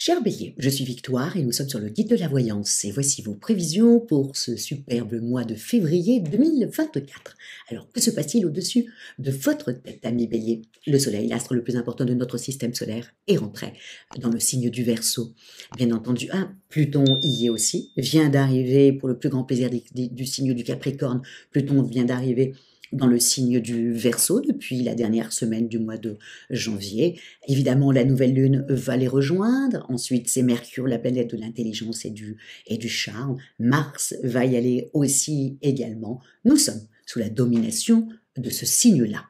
Cher Bélier, je suis Victoire et nous sommes sur le guide de la voyance et voici vos prévisions pour ce superbe mois de février 2024. Alors, que se passe-t-il au-dessus de votre tête, ami Bélier? Le Soleil, l'astre le plus important de notre système solaire, est rentré dans le signe du Verseau. Bien entendu, Pluton y est aussi, vient d'arriver pour le plus grand plaisir du signe du Capricorne. Pluton vient d'arriver dans le signe du Verseau depuis la dernière semaine du mois de janvier. Évidemment, la nouvelle lune va les rejoindre. Ensuite, c'est Mercure, la planète de l'intelligence et du charme. Mars va y aller aussi également. Nous sommes sous la domination de ce signe-là.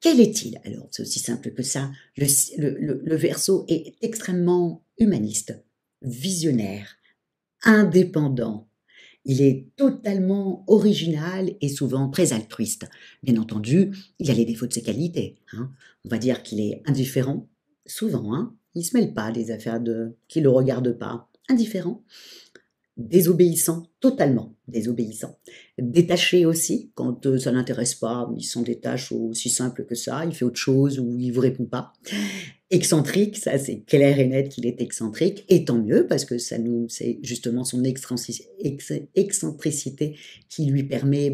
Quel est-il? Alors, c'est aussi simple que ça. Le Verseau est extrêmement humaniste, visionnaire, indépendant. Il est totalement original et souvent très altruiste. Bien entendu, il a les défauts de ses qualités. On va dire qu'il est indifférent, souvent. Il ne se mêle pas des affaires qui ne le regardent pas. Indifférent. Désobéissant, totalement désobéissant. Détaché aussi, quand ça n'intéresse pas, il s'en détache aussi simple que ça, il fait autre chose ou il ne vous répond pas. Excentrique, ça c'est clair et net qu'il est excentrique, et tant mieux parce que c'est justement son excentricité qui lui permet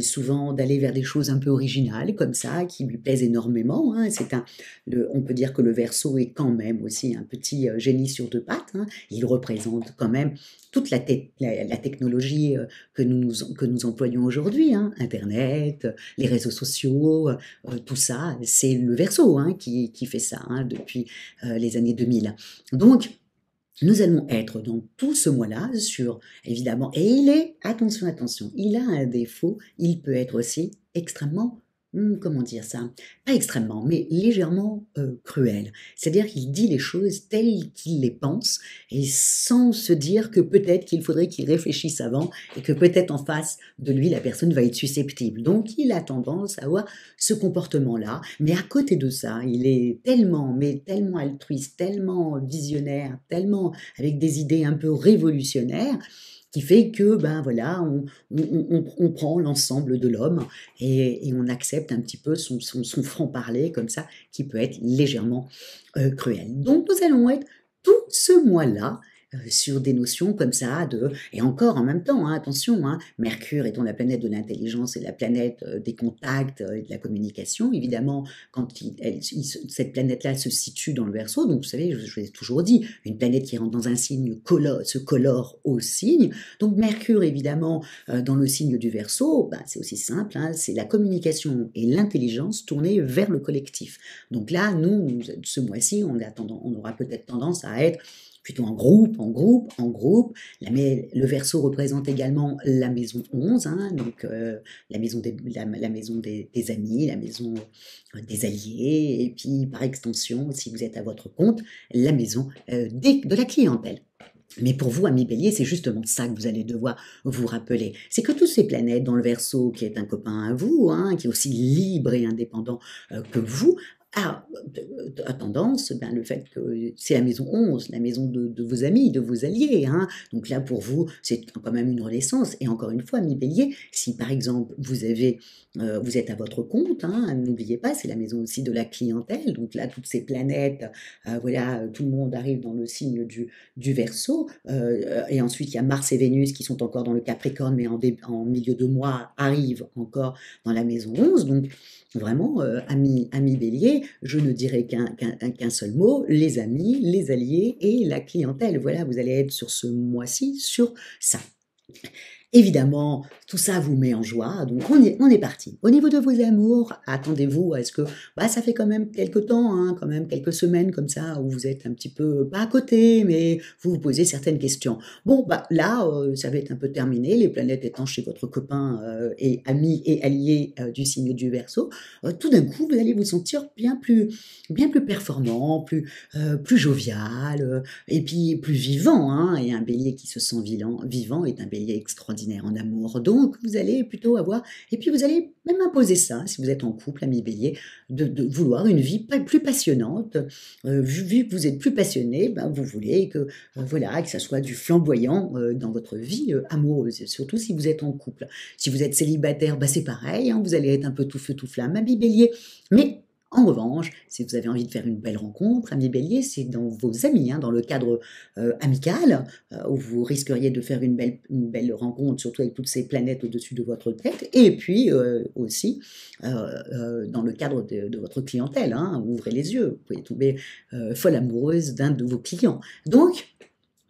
souvent d'aller vers des choses un peu originales comme ça, qui lui plaisent énormément. On peut dire que le Verseau est quand même aussi un petit génie sur deux pattes. Il représente quand même toute la technologie que nous employons aujourd'hui, Internet, les réseaux sociaux, tout ça, c'est le Verseau qui fait ça depuis les années 2000. Donc, nous allons être dans tout ce mois-là évidemment, et attention, il a un défaut, il peut être aussi extrêmement, comment dire ça? Pas extrêmement, mais légèrement cruel. C'est-à-dire qu'il dit les choses telles qu'il les pense et sans se dire que peut-être qu'il faudrait qu'il réfléchisse avant et que peut-être en face de lui, la personne va être susceptible. Donc, il a tendance à avoir ce comportement-là. Mais à côté de ça, il est tellement altruiste, tellement visionnaire, tellement avec des idées un peu révolutionnaires, qui fait que on prend l'ensemble de l'homme et on accepte un petit peu son franc-parler comme ça, qui peut être légèrement cruel. Donc nous allons être tout ce mois-là sur des notions comme ça et encore en même temps, attention, Mercure étant la planète de l'intelligence et la planète des contacts et de la communication, évidemment, quand cette planète-là se situe dans le Verseau, donc vous savez, je l'ai toujours dit, une planète qui rentre dans un signe se colore au signe, donc Mercure, évidemment, dans le signe du Verseau, c'est aussi simple, c'est la communication et l'intelligence tournée vers le collectif. Donc là, nous, ce mois-ci, on aura peut-être tendance à être plutôt en groupe. Le Verseau représente également la maison 11, donc la maison des amis, la maison des alliés, et puis par extension, si vous êtes à votre compte, la maison de la clientèle. Mais pour vous, amis Bélier, c'est justement ça que vous allez devoir vous rappeler. C'est que toutes ces planètes dans le Verseau, qui est un copain à vous, qui est aussi libre et indépendant que vous, a tendance, le fait que c'est la maison 11, la maison de vos amis, de vos alliés. Donc là, pour vous, c'est quand même une renaissance. Et encore une fois, ami Bélier, si par exemple, vous êtes à votre compte, n'oubliez pas, c'est la maison aussi de la clientèle. Donc là, toutes ces planètes, tout le monde arrive dans le signe du Verseau. Et ensuite, il y a Mars et Vénus qui sont encore dans le Capricorne, mais en milieu de mois, arrivent encore dans la maison 11. Donc, vraiment, ami Bélier, je ne dirais qu'un seul mot, les amis, les alliés et la clientèle. Voilà, vous allez être sur ce mois-ci, sur ça. Évidemment, tout ça vous met en joie, donc on est parti. Au niveau de vos amours, attendez-vous à ce que, ça fait quand même quelques temps, quand même quelques semaines comme ça, où vous êtes un petit peu, pas à côté, mais vous vous posez certaines questions. Bon, là, ça va être un peu terminé, les planètes étant chez votre copain et ami et allié du signe du Verseau, tout d'un coup, vous allez vous sentir bien plus performant, plus jovial, et puis plus vivant, et un Bélier qui se sent vivant est un Bélier extraordinaire en amour. Donc, vous allez plutôt avoir, et puis vous allez même imposer ça, si vous êtes en couple, ami Bélier, de vouloir une vie plus passionnante. Vu que vous êtes plus passionné, vous voulez que ça soit du flamboyant dans votre vie amoureuse, surtout si vous êtes en couple. Si vous êtes célibataire, c'est pareil, vous allez être un peu tout feu, tout flamme, ami Bélier. Mais En revanche, si vous avez envie de faire une belle rencontre, ami Bélier, c'est dans vos amis, hein, dans le cadre amical, où vous risqueriez de faire une belle rencontre, surtout avec toutes ces planètes au-dessus de votre tête, et puis aussi dans le cadre de votre clientèle, hein, ouvrez les yeux, vous pouvez tomber folle amoureuse d'un de vos clients. Donc,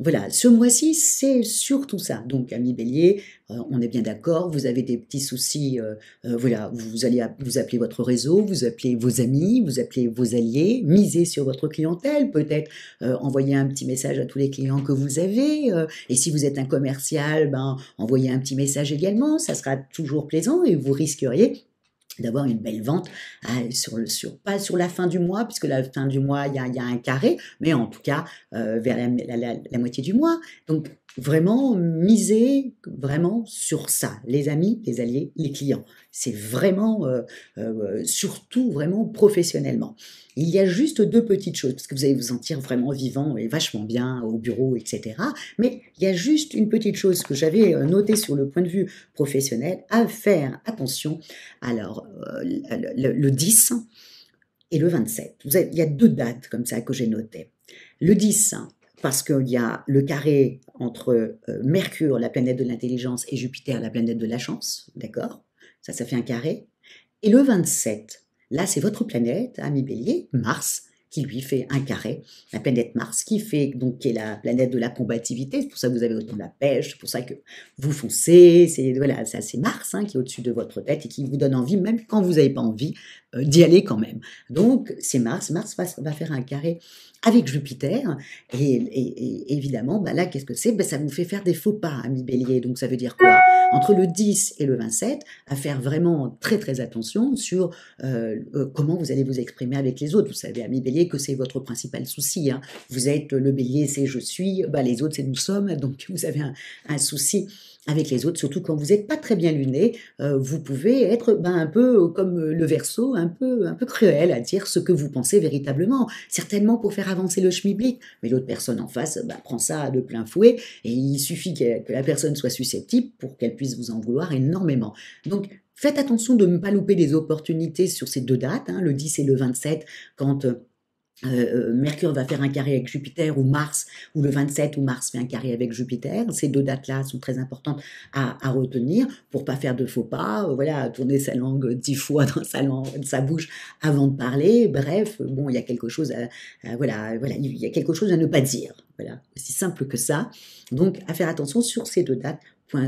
voilà, ce mois-ci, c'est surtout ça. Donc, ami Bélier, on est bien d'accord, vous avez des petits soucis, voilà, vous allez vous appelez votre réseau, vous appelez vos amis, vous appelez vos alliés, misez sur votre clientèle, peut-être envoyer un petit message à tous les clients que vous avez, et si vous êtes un commercial, ben, envoyez un petit message également, ça sera toujours plaisant et vous risqueriez d'avoir une belle vente pas sur la fin du mois, puisque la fin du mois, il y a un carré, mais en tout cas, vers la moitié du mois. Donc, vraiment, miser vraiment sur ça, les amis, les alliés, les clients. C'est vraiment, surtout vraiment professionnellement. Il y a juste deux petites choses, parce que vous allez vous sentir vraiment vivant et vachement bien au bureau, etc. Mais il y a juste une petite chose que j'avais notée sur le point de vue professionnel, à faire attention. Alors, le 10 et le 27. Il y a deux dates comme ça que j'ai notées. Le 10, parce qu'il y a le carré entre Mercure, la planète de l'intelligence, et Jupiter, la planète de la chance, d'accord? Ça fait un carré. Et le 27, là, c'est votre planète, ami Bélier, Mars, qui lui fait un carré, la planète Mars, qui est la planète de la combativité, c'est pour ça que vous avez autant de la pêche, c'est pour ça que vous foncez, voilà, c'est Mars hein, qui est au-dessus de votre tête et qui vous donne envie, même quand vous n'avez pas envie, d'y aller quand même. Donc, c'est Mars va faire un carré avec Jupiter, et évidemment, bah là, qu'est-ce que c'est? Ça vous fait faire des faux pas, ami Bélier, donc ça veut dire quoi? Entre le 10 et le 27, à faire vraiment très très attention sur comment vous allez vous exprimer avec les autres. Vous savez, ami Bélier, que c'est votre principal souci. Hein. Vous êtes le Bélier, c'est je suis, bah, les autres, c'est nous sommes, donc vous avez un souci avec les autres, surtout quand vous n'êtes pas très bien luné, vous pouvez être un peu comme le Verseau, un peu cruel à dire ce que vous pensez véritablement, certainement pour faire avancer le schmilblick, mais l'autre personne en face prend ça de plein fouet, et il suffit que la personne soit susceptible pour qu'elle puisse vous en vouloir énormément. Donc, faites attention de ne pas louper des opportunités sur ces deux dates, hein, le 10 et le 27, quand Mercure va faire un carré avec Jupiter, ou Mars, ou le 27 où Mars fait un carré avec Jupiter. Ces deux dates-là sont très importantes à retenir pour pas faire de faux pas, voilà, tourner sa langue 10 fois dans sa bouche avant de parler. Bref, bon, il y a quelque chose voilà, il y a quelque chose à ne pas dire. Voilà, aussi simple que ça. Donc, à faire attention sur ces deux dates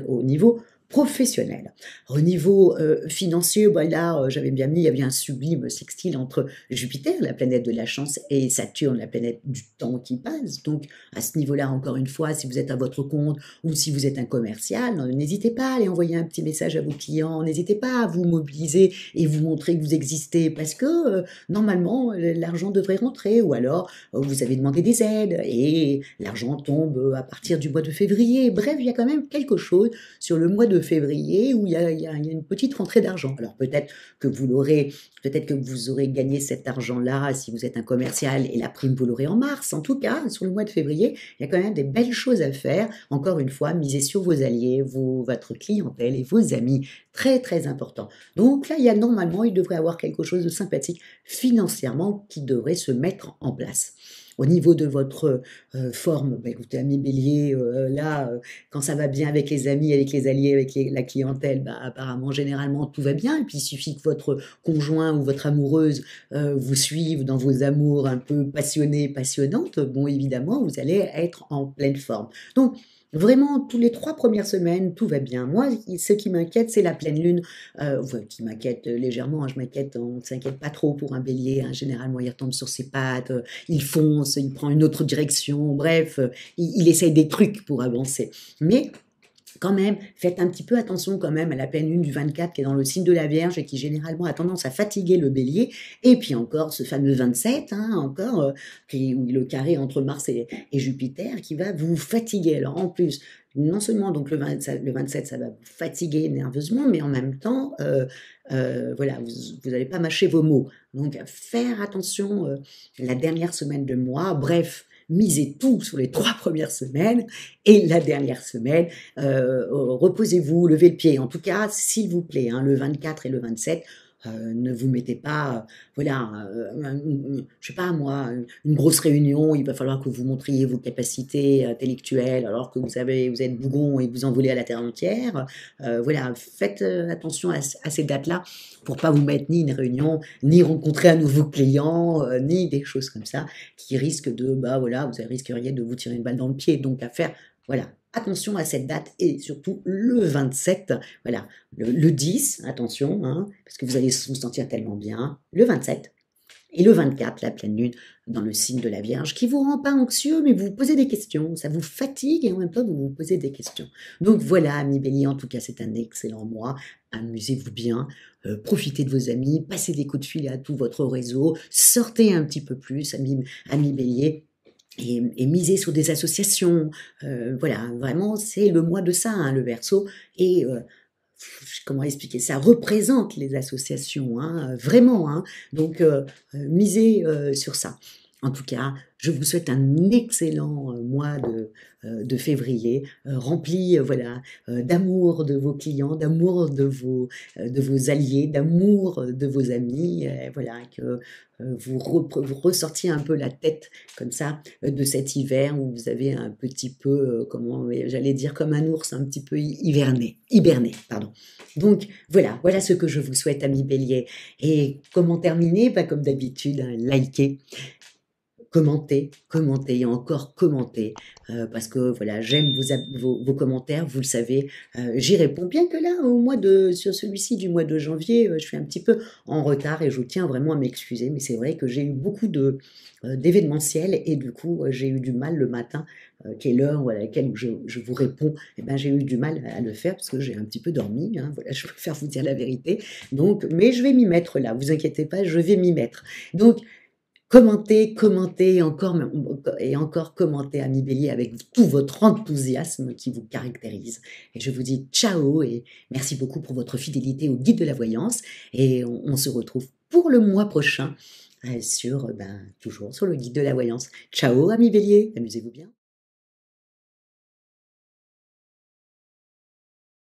au niveau professionnel. Au niveau financier, là, j'avais bien mis, il y avait un sublime sextile entre Jupiter, la planète de la chance, et Saturne, la planète du temps qui passe. Donc, à ce niveau-là, encore une fois, si vous êtes à votre compte ou si vous êtes un commercial, n'hésitez pas à aller envoyer un petit message à vos clients, n'hésitez pas à vous mobiliser et vous montrer que vous existez, parce que normalement, l'argent devrait rentrer, ou alors vous avez demandé des aides et l'argent tombe à partir du mois de février. Bref, il y a quand même quelque chose sur le mois de février où il y a une petite rentrée d'argent. Alors peut-être que vous aurez gagné cet argent-là si vous êtes un commercial, et la prime vous l'aurez en mars. En tout cas, sur le mois de février, il y a quand même des belles choses à faire. Encore une fois, misez sur vos alliés, votre clientèle et vos amis. Très très important. Donc là, il devrait y avoir quelque chose de sympathique financièrement qui devrait se mettre en place. Au niveau de votre forme, écoutez, ami Bélier, quand ça va bien avec les amis, avec les alliés, avec la clientèle, apparemment, généralement, tout va bien. Et puis, il suffit que votre conjoint ou votre amoureuse vous suive dans vos amours un peu passionnés, passionnantes. Bon, évidemment, vous allez être en pleine forme. Donc, vraiment, tous les 3 premières semaines, tout va bien. Moi, ce qui m'inquiète, c'est la pleine lune, qui m'inquiète légèrement. Hein, on ne s'inquiète pas trop pour un bélier. Hein, généralement, il retombe sur ses pattes, il fonce, il prend une autre direction. Bref, il essaye des trucs pour avancer. Mais quand même, faites un petit peu attention quand même à la pleine lune du 24 qui est dans le signe de la Vierge et qui généralement a tendance à fatiguer le bélier. Et puis encore ce fameux 27, où le carré entre Mars et Jupiter qui va vous fatiguer. Alors en plus, non seulement donc le 27, ça va vous fatiguer nerveusement, mais en même temps, voilà, vous n'allez pas mâcher vos mots. Donc faire attention la dernière semaine de mois, bref, misez tout sur les 3 premières semaines, et la dernière semaine, reposez-vous, levez le pied. En tout cas, s'il vous plaît, le 24 et le 27, Ne vous mettez pas, voilà, je sais pas moi, une grosse réunion, il va falloir que vous montriez vos capacités intellectuelles alors que vous êtes bougon et vous envolez à la terre entière. Voilà, faites attention à ces dates-là pour pas vous mettre ni une réunion, ni rencontrer un nouveau client, ni des choses comme ça qui risquent de, bah voilà, vous risqueriez de vous tirer une balle dans le pied. Donc à faire, voilà, attention à cette date et surtout le 27, voilà, le 10, attention, hein, parce que vous allez vous sentir tellement bien, le 27 et le 24, la pleine lune dans le signe de la Vierge, qui vous rend pas anxieux, mais vous vous posez des questions, ça vous fatigue et en même temps vous vous posez des questions. Donc voilà, amis Bélier, en tout cas c'est un excellent mois, amusez-vous bien, profitez de vos amis, passez des coups de fil à tout votre réseau, sortez un petit peu plus, amis Bélier, et miser sur des associations. Voilà, vraiment, c'est le mois de ça, hein, le Verseau. Et comment expliquer ça représente les associations, hein, vraiment. Hein, donc, misez sur ça. En tout cas, je vous souhaite un excellent mois de février, rempli voilà, d'amour de vos clients, d'amour de vos alliés, d'amour de vos amis. Voilà, que vous ressortiez un peu la tête comme ça de cet hiver où vous avez un petit peu, comment j'allais dire, comme un ours, un petit peu hiberné, pardon. Donc voilà ce que je vous souhaite, amis Bélier. Et comment terminer? Bah, comme d'habitude, hein, likez, commentez et encore commentez, parce que voilà, j'aime vos commentaires, vous le savez, j'y réponds. Bien que là, sur celui-ci du mois de janvier, je suis un petit peu en retard et je tiens vraiment à m'excuser, mais c'est vrai que j'ai eu beaucoup d'événementiel et du coup, j'ai eu du mal le matin, qui est l'heure à laquelle je vous réponds, et ben, j'ai eu du mal à le faire parce que j'ai un petit peu dormi, hein, voilà, je préfère vous dire la vérité. Donc, mais je vais m'y mettre là, vous inquiétez pas, je vais m'y mettre. Donc, commentez et encore commentez, amis Bélier, avec tout votre enthousiasme qui vous caractérise. Et je vous dis ciao et merci beaucoup pour votre fidélité au guide de la voyance. Et on se retrouve pour le mois prochain toujours sur le guide de la voyance. Ciao, amis Bélier, amusez-vous bien.